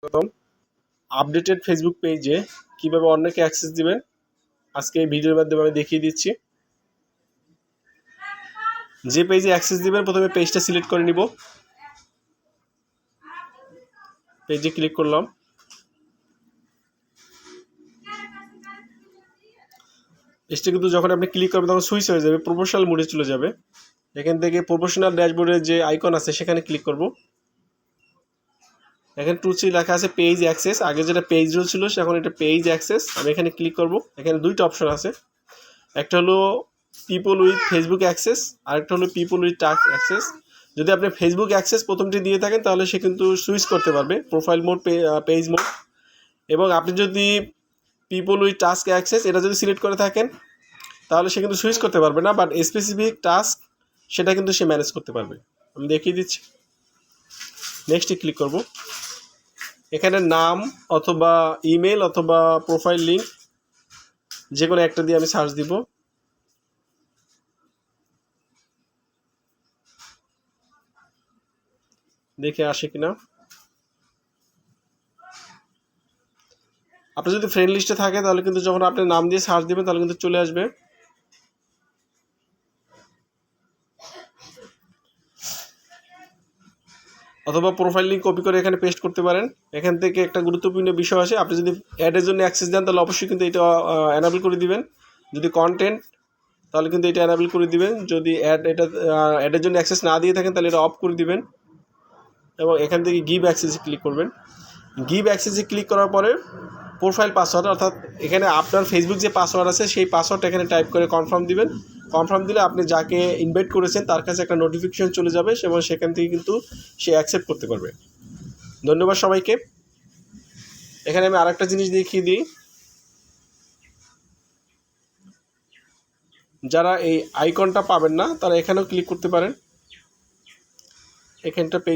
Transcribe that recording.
প্রথম updated Facebook পেজে কীভাবে অন্যকে অ্যাক্সেস দিবেন আজকে এই ভিডিওর মাধ্যমে আমি দেখিয়ে দিচ্ছি। যে পেজে অ্যাক্সেস দিবেন প্রথমে পেজটা সিলেক্ট করে নিব। পেজে ক্লিক করলাম। পেজটা কিন্তু যখন আপনি ক্লিক করবেন তখন সুইচ হয়ে যাবে, প্রফেশনাল মোডে চলে যাবে। এখান থেকে প্রফেশনাল ড্যাশবোর্ডের যে আইকন আছে সেখানে ক্লিক করব। এখানে টুলসি লেখা আছে পেজ অ্যাক্সেস, আগে যেটা পেজ রোল ছিল এখন এটা পেজ অ্যাক্সেস। আমি এখানে ক্লিক করব। এখানে দুইটা অপশন আছে, একটা হলো পিপল উইথ ফেসবুক অ্যাক্সেস, আরেকটা হলো পিপল উইথ টাস্ক অ্যাক্সেস। যদি আপনি ফেসবুক অ্যাক্সেস প্রথমটি দিয়ে থাকেন তাহলে সে কিন্তু সুইচ করতে পারবে প্রোফাইল মোড, পেজ মোড। এবং আপনি যদি পিপল উইথ টাস্ক অ্যাক্সেস এটা যদি সিলেক্ট করে থাকেন তাহলে সে কিন্তু সুইচ করতে পারবে না, বাট স্পেসিফিক টাস্ক সেটা কিন্তু সে ম্যানেজ করতে পারবে। আমি দেখিয়ে দিচ্ছি। নেক্সটে ক্লিক করব। এখানে নাম অথবা ইমেল অথবা প্রোফাইল লিঙ্ক যে কোনো একটা দিয়ে আমি সার্চ দিব। দেখে আসে কিনা। আপনি যদি ফ্রেন্ড লিস্টে থাকে তাহলে কিন্তু যখন আপনি নাম দিয়ে সার্চ দিবেন তাহলে কিন্তু চলে আসবে। অথবা প্রোফাইল লিঙ্ক কপি করে এখানে পেস্ট করতে পারেন। এখান থেকে একটা গুরুত্বপূর্ণ বিষয় আছে, আপনি যদি অ্যাডের জন্য অ্যাক্সেস দেন তাহলে অবশ্যই কিন্তু এটা এনাবেল করে দিবেন। যদি কন্টেন্ট তাহলে কিন্তু এটা এনাবেল করে দিবেন। যদি অ্যাডের জন্য অ্যাক্সেস না দিয়ে থাকেন তাহলে এটা অফ করে দিবেন। এবং এখান থেকে গিভ অ্যাক্সেসে ক্লিক করবেন। গিভ অ্যাক্সেসে ক্লিক করার পরে প্রোফাইল পাসওয়ার্ড, অর্থাৎ এখানে আপনার ফেসবুক যে পাসওয়ার্ড আছে সেই পাসওয়ার্ডটা এখানে টাইপ করে কনফার্ম দিবেন। কনফার্ম দিলে আপনি যাকে ইনভাইট করেছেন তার কাছে একটা নোটিফিকেশন চলে যাবে এবং সেখান থেকে কিন্তু সে অ্যাকসেপ্ট করতে পারবে। ধন্যবাদ সবাইকে। এখানে আমি আরেকটা জিনিস দেখিয়ে দিই, যারা এই আইকনটা পাবেন না তারা এখানেও ক্লিক করতে পারেন। এখানটা পেজ